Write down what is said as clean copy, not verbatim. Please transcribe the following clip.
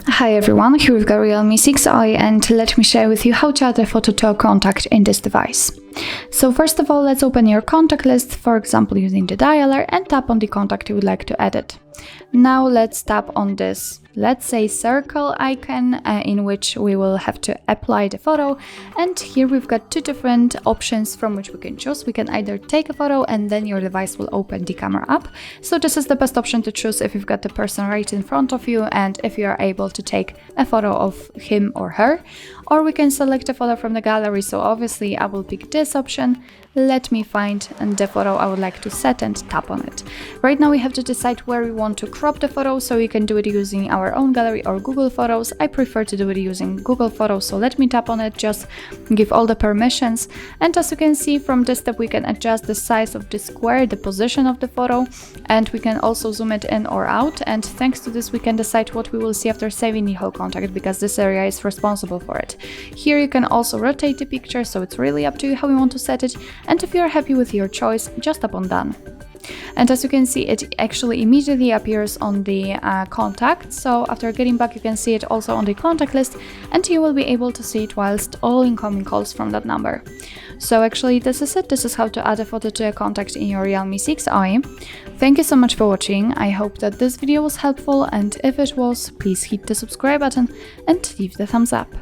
Hi everyone, here we've got Realme 6i and let me share with you how to add a photo to a contact in this device. So first of all, let's open your contact list, for example using the dialer, and tap on the contact you would like to edit. Now let's tap on this, let's say, circle icon in which we will have to apply the photo, and here we've got two different options from which we can choose. We can either take a photo and then your device will open the camera up. So this is the best option to choose if you've got the person right in front of you and if you are able to take a photo of him or her. Or we can select a photo from the gallery, so obviously I will pick this option. Let me find the photo I would like to set and tap on it. Right now we have to decide where we want to crop the photo, so we can do it using our own gallery or Google Photos. I prefer to do it using Google Photos, so let me tap on it, just give all the permissions, and as you can see from this step we can adjust the size of the square, the position of the photo, and we can also zoom it in or out, and thanks to this we can decide what we will see after saving the whole contact, because this area is responsible for it. Here you can also rotate the picture, so it's really up to you how you want to set it, and if you're happy with your choice, just tap on done. And as you can see, it actually immediately appears on the contact, so after getting back you can see it also on the contact list, and you will be able to see it whilst all incoming calls from that number. So actually this is it, this is how to add a photo to a contact in your Realme 6i. Thank you so much for watching, I hope that this video was helpful, and if it was, please hit the subscribe button and leave the thumbs up.